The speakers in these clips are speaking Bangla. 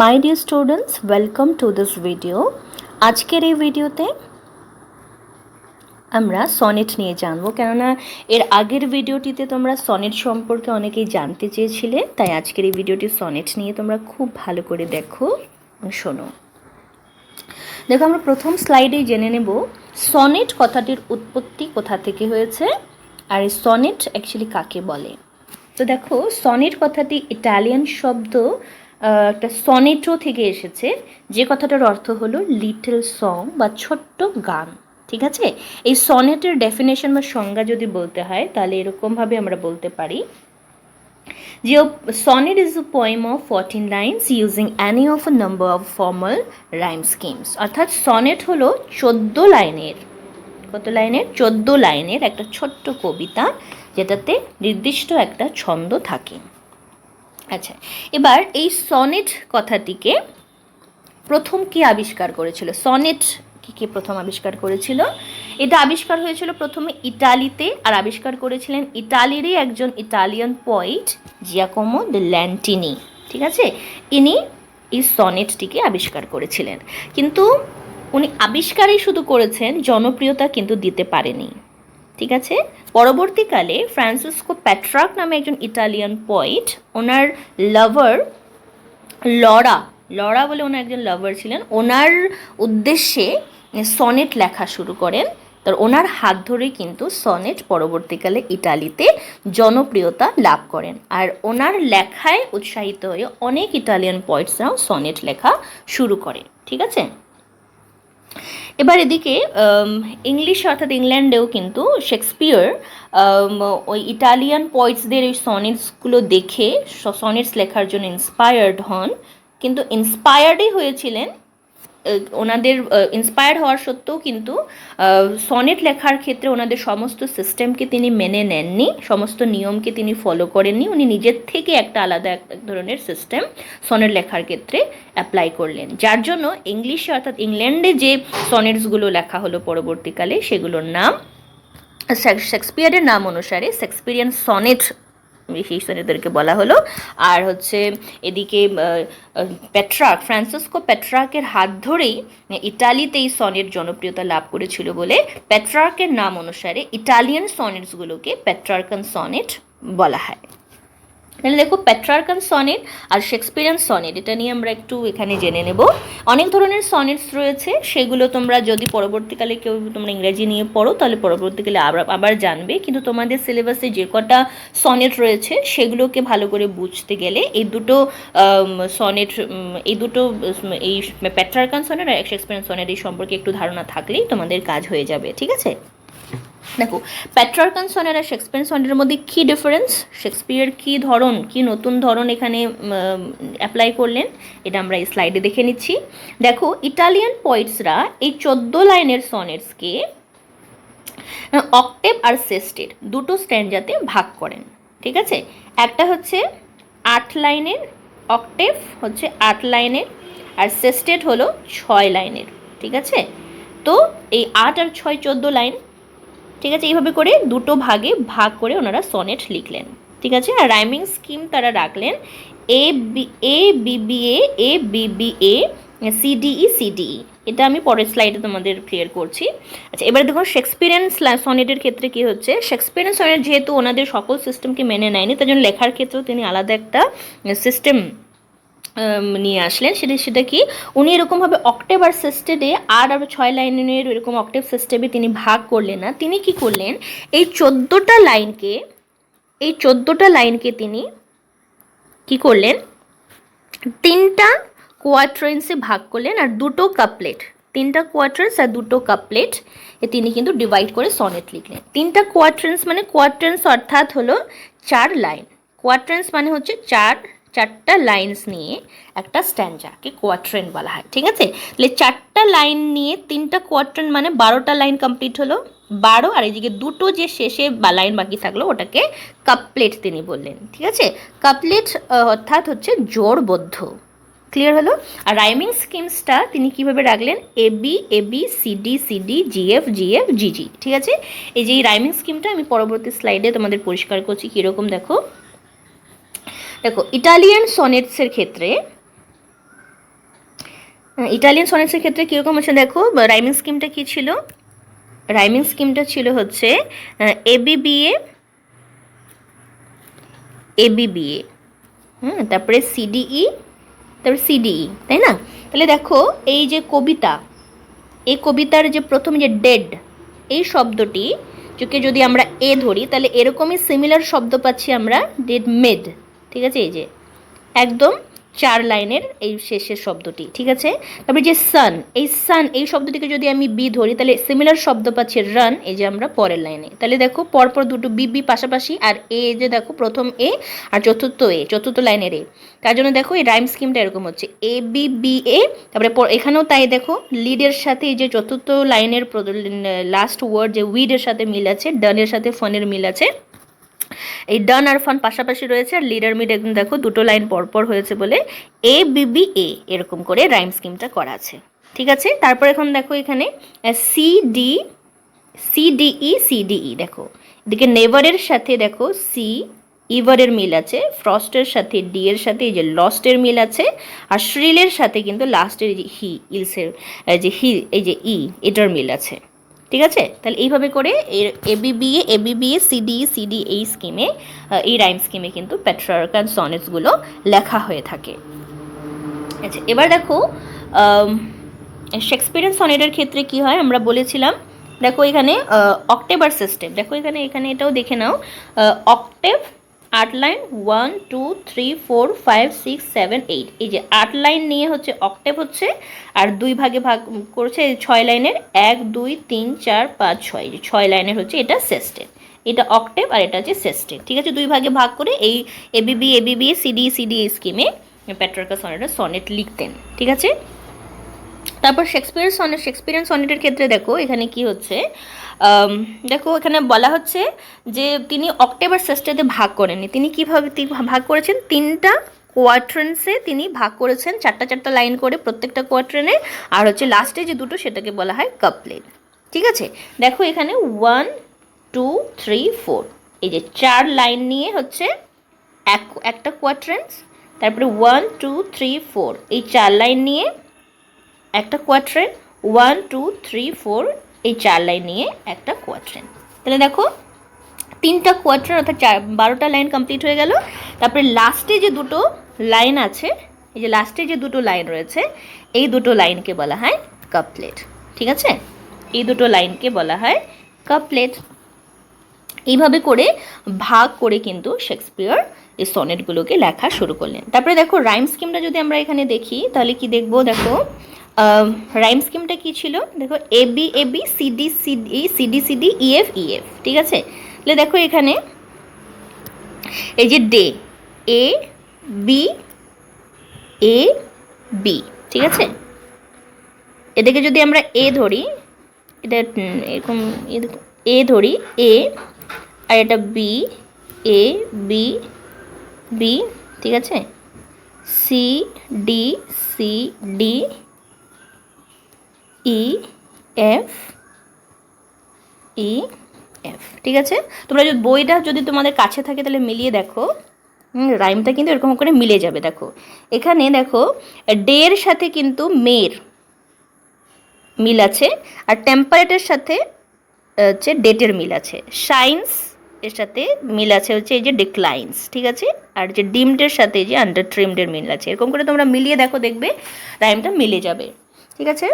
My dear students, welcome to this video. আজকের এই ভিডিওতে আমরা সনেট নিয়ে জানবো, কেননা এর আগের ভিডিওটিতে তোমরা সনেট সম্পর্কে অনেকেই জানতে চেয়েছিলে, তাই আজকের এই ভিডিওটি সনেট নিয়ে তোমরা খুব ভালো করে দেখো, শোনো। দেখো, আমরা প্রথম স্লাইডেই জেনে নেব সনেট কথাটির উৎপত্তি কোথা থেকে হয়েছে আর এই সনেট অ্যাকচুয়ালি কাকে বলে। তো দেখো, সনেট কথাটি ইটালিয়ান শব্দ একটা সনেটো থেকে এসেছে, যে কথাটার অর্থ হলো লিটল সং বা ছোট্ট গান। ঠিক আছে, এই সনেটের ডেফিনেশন বা সংজ্ঞা যদি বলতে হয় তাহলে এরকমভাবে আমরা বলতে পারি যে sonnet is a poem of 14 lines using any of a number of formal rhyme schemes। অর্থাৎ সনেট হলো 14 লাইনের, কত লাইনের? 14 লাইনের একটা ছোট্ট কবিতা, যেটাতে নির্দিষ্ট একটা ছন্দ থাকে। আচ্ছা, এবার এই সনেট কথাটিকে প্রথম কে আবিষ্কার করেছিল? সনেট কে প্রথম আবিষ্কার করেছিল? এটা আবিষ্কার হয়েছিল প্রথমে ইটালিতে, আর আবিষ্কার করেছিলেন ইটালিরই একজন ইটালিয়ান পোয়েট, জিয়াকোমো দে ল্যান্টিনি। ঠিক আছে, ইনি এই সনেটটিকে আবিষ্কার করেছিলেন, কিন্তু উনি আবিষ্কারই শুধু করেছেন, জনপ্রিয়তা কিন্তু দিতে পারেনি। ঠিক আছে, পরবর্তীকালে ফ্রান্সিসকো পেট্রার্ক নামে একজন ইটালিয়ান পোয়েট, ওনার লাভার লরা বলে ওনার একজন লাভার ছিলেন, ওনার উদ্দেশ্যে সনেট লেখা শুরু করেন। তো ওনার হাত ধরেই কিন্তু সনেট পরবর্তীকালে ইটালিতে জনপ্রিয়তা লাভ করেন, আর ওনার লেখায় উৎসাহিত হয়ে অনেক ইটালিয়ান পোয়েটসরাও সনেট লেখা শুরু করে। ঠিক আছে, এবার এদিকে ইংলিশ অর্থাৎ ইংল্যান্ডেও কিন্তু শেক্সপিয়ার ওই ইটালিয়ান পোয়েটসদের ওই সনেটসগুলো দেখে সনেটস লেখার জন্য ইন্সপায়ার্ড হন, কিন্তু ইন্সপায়ার্ডই হয়েছিলেন। ওনাদের ইন্সপায়ার্ড হওয়ার সত্ত্বেও কিন্তু সনেট লেখার ক্ষেত্রে ওনাদের সমস্ত সিস্টেমকে তিনি মেনে নেননি, সমস্ত নিয়মকে তিনি ফলো করেননি। উনি নিজের থেকে একটা আলাদা এক ধরনের সিস্টেম সনেট লেখার ক্ষেত্রে অ্যাপ্লাই করলেন, যার জন্য ইংলিশে অর্থাৎ ইংল্যান্ডে যে সনেটসগুলো লেখা হলো পরবর্তীকালে, সেগুলোর নাম শেক্সপিয়ারের নাম অনুসারে শেক্সপিয়ারিয়ান সনেট সেই সনেটদেরকে বলা হলো। আর হচ্ছে এদিকে ফ্রান্সিসকো পেট্রার্কের হাত ধরেই ইটালিতে এই সনেট জনপ্রিয়তা লাভ করেছিল বলে পেট্রার্কের নাম অনুসারে ইটালিয়ান সনেটসগুলোকে পেট্রার্কান সনেট বলা হয়। তাহলে দেখো, পেট্রার্কান সনেট আর শেক্সপিয়ারিয়ান সনেট, এটা নিয়ে আমরা একটু এখানে জেনে নেব। অনেক ধরনের সনেটস রয়েছে, সেগুলো তোমরা যদি পরবর্তীকালে কেউ তোমরা ইংরেজি নিয়ে পড়ো তাহলে পরবর্তীকালে আবার জানবে, কিন্তু তোমাদের সিলেবাসে যে কটা সনেট রয়েছে সেগুলোকে ভালো করে বুঝতে গেলে এই দুটো সনেট, এই পেট্রার্কান সনেট আর শেক্সপিয়ারিয়ান সনেট এই সম্পর্কে একটু ধারণা থাকলেই তোমাদের কাজ হয়ে যাবে। ঠিক আছে, দেখো, পেট্রার্কান সনেট আর শেক্সপিয়ার সনেটের মধ্যে কী ডিফারেন্স, শেক্সপিয়ার কী ধরন, কী নতুন ধরন এখানে অ্যাপ্লাই করলেন, এটা আমরা এই স্লাইডে দেখে নিচ্ছি। দেখো, ইটালিয়ান পোয়েটসরা এই 14 লাইনের সনেটসকে অক্টেভ আর সেস্টেট দুটো স্ট্যান্ডাতে ভাগ করেন। ঠিক আছে, একটা হচ্ছে 8 লাইনের, অক্টেভ হচ্ছে 8 লাইনের, আর সেস্টেট হলো 6 লাইনের। ঠিক আছে, তো এই 8 আর 6 14 লাইন। ঠিক আছে, এইভাবে করে দুটো ভাগে ভাগ করে ওনারা সনেট লিখলেন। ঠিক আছে, আর রাইমিং স্কিম তারা রাখলেন এ সিডিই সিডিই। এটা আমি পরের স্লাইডে তোমাদের ক্লিয়ার করছি। আচ্ছা, এবার দেখো শেক্সপিয়ারিয়ান সনেটের ক্ষেত্রে কী হচ্ছে। শেক্সপিয়ারিয়ান সনেট যেহেতু ওনাদের সকল সিস্টেমকে মেনে নেয়নি, তার জন্য লেখার ক্ষেত্রেও তিনি আলাদা একটা সিস্টেম নিয়ে আসলেন। সেটা কি, উনি এরকমভাবে অক্টেভ আর সিস্টেমে 8 আর 6 লাইনের এরকম অক্টেভ সিস্টেমে তিনি ভাগ করলেন না। তিনি কি করলেন, এই 14টা লাইনকে তিনি কি করলেন, 3টা কোয়াট্রেন্সে ভাগ করলেন, আর 2টো কাপলেট, 3টা কোয়াট্রেন্স আর 2টো কাপলেট তিনি কিন্তু ডিভাইড করে সনেট লিখলেন। 3টা কোয়াট্রেন্স মানে, কোয়াট্রেন্স অর্থাৎ হলো 4 লাইন, কোয়াট্রেন্স মানে হচ্ছে 4টা লাইনস নিয়ে একটা স্ট্যান্ডাকে কোয়াট্রেন্ট বলা হয়। ঠিক আছে, তাহলে 4টা লাইন নিয়ে 3টা কোয়াট্রেন্ট মানে 12টা লাইন কমপ্লিট হলো, 12, আর এদিকে 2টো যে শেষে লাইন বাকি থাকলো ওটাকে কাপলেট তিনি বললেন। ঠিক আছে, কাপলেট অর্থাৎ হচ্ছে জোড়বদ্ধ। ক্লিয়ার হলো। আর রাইমিং স্কিমসটা তিনি কীভাবে রাখলেন, AB CD CD GF GF GG. ঠিক আছে, এই যে এই রাইমিং স্কিমটা আমি পরবর্তী স্লাইডে তোমাদের পরিষ্কার করছি কীরকম। দেখো, ইটালিয়ান সনেটসের ক্ষেত্রে ইটালিয়ান সনেটসের ক্ষেত্রে কীরকম হচ্ছে দেখো, রাইমিং স্কিমটা কী ছিল? রাইমিং স্কিমটা ছিল হচ্ছে এবিবিএ, এবিবিএ, তারপরে সিডিই, তারপরে সিডিই, তাই না? তাহলে দেখো এই যে কবিতা, এই কবিতার যে প্রথম যে ডেড এই শব্দটি যোকে যদি আমরা এ ধরি তাহলে এরকমই সিমিলার শব্দ পাচ্ছি আমরা ডেড মেড, ঠিক আছে? এই যে একদম 4 লাইনের এই শেষের শব্দটি, ঠিক আছে? তারপরে যে সান, এই সান এই শব্দটিকে যদি আমি বি ধরি তাহলে সিমিলার শব্দ পাচ্ছি রান, এই যে আমরা পরের লাইনে। তাহলে দেখো পরপর দুটো বি বি পাশাপাশি, আর এ যে দেখো প্রথম এ আর চতুর্থ এ, চতুর্থ লাইনের এ। তার জন্য দেখো এই রাইম স্কিমটা এরকম হচ্ছে এ বি বি এ, তারপরে এখানেও তাই দেখো লিডের সাথে এই যে চতুর্থ লাইনের লাস্ট ওয়ার্ড যে উইডের সাথে মিল আছে, ডানের সাথে ফনের মিল আছে। এই ডান আর ফান পাশাপাশি রয়েছে, আর লিডার মিড একদম দেখো দুটো লাইন পরপর হয়েছে বলে এ বিবি এ এরকম করে রাইম স্কিমটা করা আছে, ঠিক আছে? তারপর এখন দেখো এখানে সিডি, সিডিই, সিডিই দেখো এদিকে নেভারের সাথে দেখো সি ইভারের মিল আছে, ফ্রস্টের সাথে ডি এর সাথে এই যে লস্টের মিল আছে, আর শ্রিলের সাথে কিন্তু লাস্টের যে হি ইলসের যে হি এই যে ই এটার মিল আছে, ঠিক আছে? তাহলে এইভাবে করে এর এবিবিএ, এবিবিএ, সিডি, সিডি এই স্কিমে, এই রাইম স্কিমে কিন্তু পেট্রার্কান সনেটসগুলো লেখা হয়ে থাকে। আচ্ছা, এবার দেখো শেক্সপিয়ারিয়ান সনেটের ক্ষেত্রে কি হয় আমরা বলেছিলাম, দেখো এখানে অক্টেভ আর সিস্টেম, দেখো এখানে এখানে এটাও দেখে নাও, অক্টেভ 8 লাইন 1 2 3 4 5 6 7 8, এই যে 8 লাইন নিয়ে হচ্ছে অক্টেভ হচ্ছে, আর 2 ভাগে ভাগ করেছে 6 লাইনের 1 2 3 4 5 6, এই যে 6 লাইনের হচ্ছে এটা সেস্টেড, এটা অক্টেভ আর এটা হচ্ছে সেস্টেড, ঠিক আছে? 2 ভাগে ভাগ করে এই এবিবি, এবিবি, সিডি, সিডি স্কিমে পেট্রার্কা সনেটের সনেট লিখতেন, ঠিক আছে? তারপর শেক্সপিয়ারিয়ান সনেটের ক্ষেত্রে দেখো এখানে কি হচ্ছে, দেখো এখানে বলা হচ্ছে যে তিনি অক্টেভ আর সেস্টেডে ভাগ করেননি। তিনি কীভাবে ভাগ করেছেন? 3টা কোয়াট্রেন্সে তিনি ভাগ করেছেন, 4টা লাইন করে প্রত্যেকটা কোয়াট্রেনে, আর হচ্ছে লাস্টে যে দুটো সেটাকে বলা হয় কাপলেট, ঠিক আছে? দেখো এখানে 1 2 3 4, এই যে 4 লাইন নিয়ে হচ্ছে একটা কোয়াট্রেন্স, তারপরে 1 2 3 4 এই 4 লাইন নিয়ে একটা কোয়াট্রেন, 1 2 3 4 এই 4 লাইন নিয়ে একটা কোয়াট্রেন। তাহলে দেখো 3টা কোয়াট্রেন অর্থাৎ 12টা লাইন কমপ্লিট হয়ে গেল। তারপরে লাস্টে যে দুটো লাইন আছে, এই যে লাস্টে যে দুটো লাইন রয়েছে এই দুটো লাইনকে বলা হয় কাপলেট, ঠিক আছে? এই দুটো লাইনকে বলা হয় কাপলেট। এইভাবে করে ভাগ করে কিন্তু শেক্সপিয়ার এই সনেটগুলোকে লেখা শুরু করলেন। তারপরে দেখো রাইম স্কিমটা যদি আমরা এখানে দেখি তাহলে কি দেখবো, দেখো রাইম স্কিমটা কী ছিল, দেখো A B A B, CD CD, CD CD, EF EF, ঠিক আছে? তাহলে দেখো এখানে এই যে ডে এ বি এ বি, ঠিক আছে? এটাকে যদি আমরা এ ধরি, এটা এরকম এ ধরি এ, আর এটা বি এ বি বি, ঠিক আছে? C D C D E F E F, ঠিক আছে? তোমরা যদি বইটা যদি তোমাদের কাছে থাকে তাহলে মিলিয়ে দেখো, রাইমটা কিন্তু এরকম করে মিলে যাবে। দেখো এখানে দেখো ডের সাথে কিন্তু মের মিল আছে, আর টেম্পারেটের সাথে হচ্ছে ডেটের মিল আছে, শাইন্স এর সাথে মিল আছে হচ্ছে এই যে ডিক্লাইন্স, ঠিক আছে? আর যে ডিমডের সাথে এই যে আন্ডার ট্রিমডের মিল আছে, এরকম করে তোমরা মিলিয়ে দেখো, দেখবে রাইমটা মিলে যাবে, ঠিক আছে?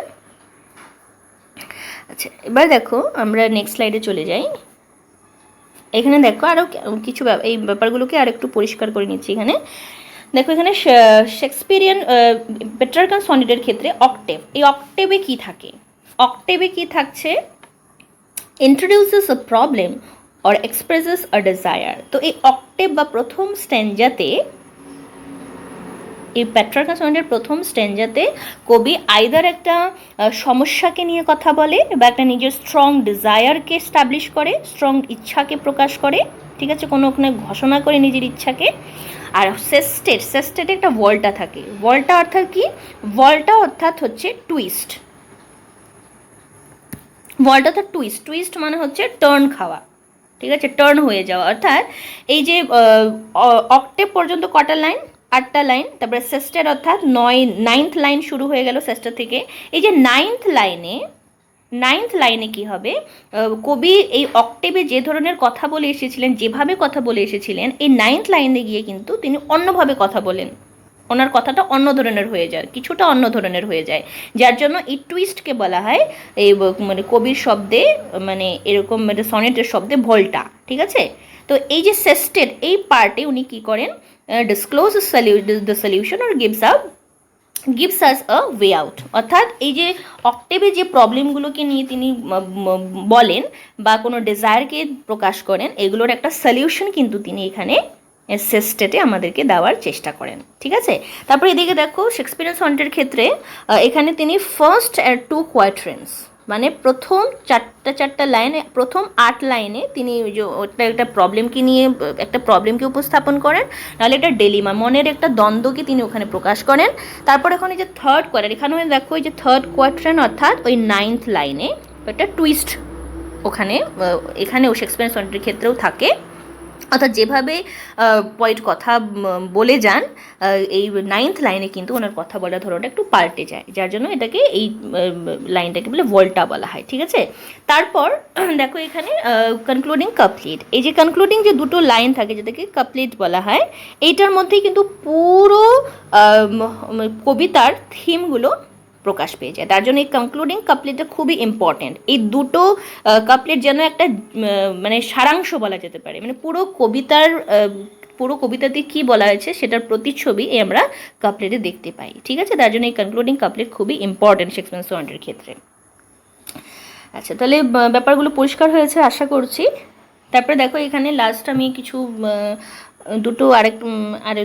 আচ্ছা, এবার দেখো আমরা নেক্সট স্লাইডে চলে যাই। এখানে দেখো আরও কিছু এই ব্যাপারগুলোকে আর একটু পরিষ্কার করে নিচ্ছি। এখানে দেখো এখানে শেক্সপিয়ারিয়ান পেট্রার্কান সনেটের ক্ষেত্রে অক্টেভ, এই অক্টেভে কি থাকে? অক্টেভে কি থাকছে? Introduces a problem or expresses a desire. তো এই অক্টেভ বা প্রথম স্ট্যান্জাতে, এই পেট্রার্কান সনেটের প্রথম স্ট্যান্জাতে কবি আইদার একটা সমস্যাকে নিয়ে কথা বলে বা একটা নিজের স্ট্রং ডিজায়ারকে স্টাবলিশ করে, স্ট্রং ইচ্ছাকে প্রকাশ করে, ঠিক আছে? কোনো ওখানে ঘোষণা করে নিজের ইচ্ছাকে। আর সেস্টেটে একটা ভল্টা থাকে। ভল্টা অর্থাৎ কি? ভল্টা অর্থাৎ হচ্ছে টুইস্ট। ভল্টা অর্থাৎ টুইস্ট, টুইস্ট মানে হচ্ছে টার্ন খাওয়া, ঠিক আছে? টার্ন হয়ে যাওয়া। অর্থাৎ এই যে অক্টেভ পর্যন্ত কটা লাইন? 8টা লাইন, তারপরে ষষ্ঠের অর্থাৎ 9th লাইন শুরু হয়ে গেল ষষ্ঠ থেকে। এই যে 9th লাইনে কি হবে, কবি এই অক্টেভে যে ধরনের কথা বলে এসেছিলেন, যেভাবে কথা বলে এসেছিলেন, এই 9th লাইনে গিয়ে কিন্তু তিনি অন্যভাবে কথা বলেন, ওনার কথাটা অন্য ধরনের হয়ে যায়, কিছুটা অন্য ধরনের হয়ে যায়, যার জন্য এই টুইস্টকে বলা হয় এই মানে কবির শব্দে, মানে এরকম মানে সনেটের শব্দে ভোল্টা, ঠিক আছে। তো এই যে ষষ্ঠের এই পার্টে উনি কী করেন, ডিসক্লোজ দ্য সলিউশন আর gives us a way out, অর্থাৎ এই যে অক্টেভে যে প্রবলেমগুলোকে নিয়ে তিনি বলেন বা কোনো ডিজায়ারকে প্রকাশ করেন, এগুলোর একটা সলিউশন কিন্তু তিনি এখানে সেস্টেটে আমাদেরকে দেওয়ার চেষ্টা করেন, ঠিক আছে। তারপরে এদিকে দেখো শেক্সপিয়ার সনেটের ক্ষেত্রে এখানে তিনি ফার্স্ট 2 কোয়াট্রেন্স, মানে প্রথম চারটা লাইনে, প্রথম 8 লাইনে তিনি ওই যে ওটা একটা প্রবলেমকে উপস্থাপন করেন, নাহলে একটা ডেলিমা, মনের একটা দ্বন্দ্বকে তিনি ওখানে প্রকাশ করেন। তারপর এখন এই যে থার্ড কোয়ার্টার, এখানে দেখো এই যে থার্ড কোয়াট্রেন অর্থাৎ ওই 9th লাইনে একটা টুইস্ট এখানেও শেক্সপিয়ার সনেটের ক্ষেত্রেও থাকে, অর্থাৎ যেভাবে পয়েন্ট কথা বলে যান, এই 9th লাইনে কিন্তু ওনার কথা বলার ধরনটা একটু পাল্টে যায়, যার জন্য এটাকে এই লাইনটাকে বলে ভোল্টা বলা হয়, ঠিক আছে। তারপর দেখো এখানে কনক্লুডিং কাপলেট, এই যে কনক্লুডিং যে দুটো লাইন থাকে যেটাকে কাপলেট বলা হয়, এইটার মধ্যেই কিন্তু পুরো কবিতার থিমগুলো প্রকাশ পেয়ে যায়, তার জন্য এই কনক্লুডিং কাপলেটটা খুবই ইম্পর্টেন্ট। এই দুটো কাপলেট যেন একটা মানে সারাংশ বলা যেতে পারে, মানে পুরো কবিতাতে কী বলা হয়েছে সেটার প্রতিচ্ছবি আমরা কাপলেটে দেখতে পাই, ঠিক আছে। তার জন্য এই কনক্লুডিং কাপলেট খুবই ইম্পর্টেন্ট শেক্সপিয়ার সনেটের ক্ষেত্রে। আচ্ছা, তাহলে ব্যাপারগুলো পরিষ্কার হয়েছে আশা করছি। তারপরে দেখো এখানে লাস্ট আমি কিছু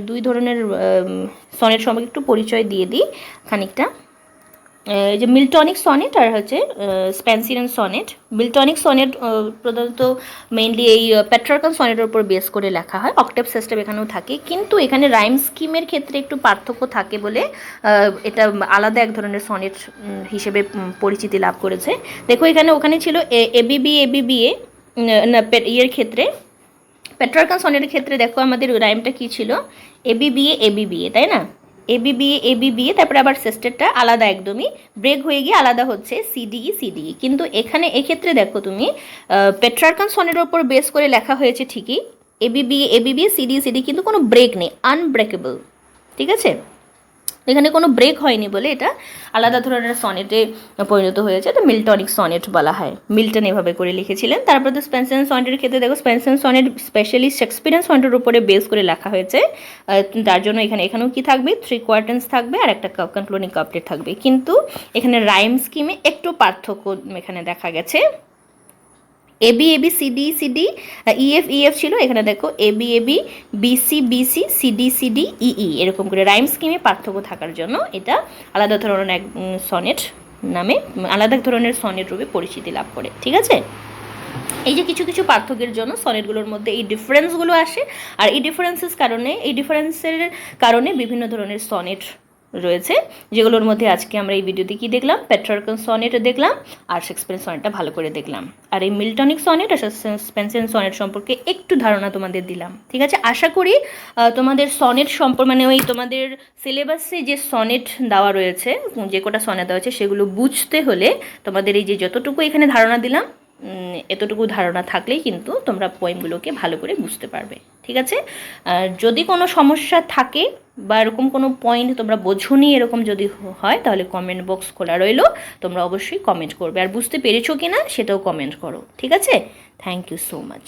দুই ধরনের সনেট সম্পর্কে একটু পরিচয় দিয়ে দিই খানিকটা। এই যে মিল্টনিক সনেট আর হচ্ছে স্পেন্সিয়ান সনেট। মিল্টনিক সনেট প্রধানত মেইনলি এই পেট্রার্কান সনেটের উপর বেস করে লেখা হয়, অক্টেভ সিস্টেম এখানেও থাকে, কিন্তু এখানে রাইম স্কিমের ক্ষেত্রে একটু পার্থক্য থাকে বলে এটা আলাদা এক ধরনের সনেট হিসেবে পরিচিতি লাভ করেছে। দেখো ওখানে ছিল এবিবিএ ইয়ের ক্ষেত্রে, পেট্রার্কান সনেটের ক্ষেত্রে দেখো আমাদের রাইমটা কী ছিল, এবিবিএ, তাই না, এবিবিএ, তারপরে আবার সেস্টেরটা আলাদা, একদমই ব্রেক হয়ে গিয়ে আলাদা হচ্ছে সিডিই। কিন্তু এখানে এক্ষেত্রে দেখো তুমি পেট্রার্কান সনেটের ওপর বেস করে লেখা হয়েছে ঠিকই, এবিবিএ সিডি, কিন্তু কোনো ব্রেক নেই, আনব্রেকেবল, ঠিক আছে। এখানে কোনো ব্রেক হয়নি বলে এটা আলাদা ধরনের সনেটে পরিণত হয়েছে, তো মিল্টনিক সনেট বলা হয়। মিল্টন এভাবে করে লিখেছিলেন। তারপর তো স্পেন্সিয়ান সনেটের ক্ষেত্রে দেখো স্পেন্সিয়ান সনেট স্পেশালি শেক্সপিয়ার সনেটের উপরে বেস করে লেখা হয়েছে, তার জন্য এখানেও কি থাকবে, 3 কোয়ার্টেন্স থাকবে আর একটা কনক্লুডিং কাপলেট থাকবে, কিন্তু এখানে রাইম স্কিমে একটু পার্থক্য এখানে দেখা গেছে। এবি সিডি ইএফ ছিল, এখানে দেখো এবি বিসি সিডি ই, এরকম করে রাইম স্কিমে পার্থক্য থাকার জন্য এটা আলাদা ধরনের এক সনেট নামে, আলাদা ধরনের সনেট রূপে পরিচিতি লাভ করে, ঠিক আছে। এই যে কিছু পার্থক্যের জন্য সনেটগুলোর মধ্যে এই ডিফারেন্সগুলো আসে, আর এই ডিফারেন্সের কারণে বিভিন্ন ধরনের সনেট রয়েছে, যেগুলোর মধ্যে আজকে আমরা এই ভিডিওতে কি দেখলাম, পেট্রার্কান সনেট দেখলাম আর শেক্সপিয়ার সনেটটা ভালো করে দেখলাম, আর এই মিল্টনিক সনেট আর স্পেন্সিয়ান সনেট সম্পর্কে একটু ধারণা তোমাদের দিলাম, ঠিক আছে। আশা করি তোমাদের সনেট মানে ওই তোমাদের সিলেবাসে যে সনেট দেওয়া রয়েছে, যে কটা সনেট দেওয়া হয়েছে সেগুলো বুঝতে হলে তোমাদের এই যে যতটুকু এখানে ধারণা দিলাম, এতটুকু ধারণা থাকলেই কিন্তু তোমরা পোয়েমগুলোকে ভালো করে বুঝতে পারবে, ঠিক আছে। যদি কোনো সমস্যা থাকে বা এরকম কোনো পয়েন্ট তোমরা বোঝোনি, এরকম যদি হয় তাহলে কমেন্ট বক্স খোলা রইল, তোমরা অবশ্যই কমেন্ট করবে, আর বুঝতে পেরেছো কি না সেটাও কমেন্ট করো, ঠিক আছে। Thank you so much.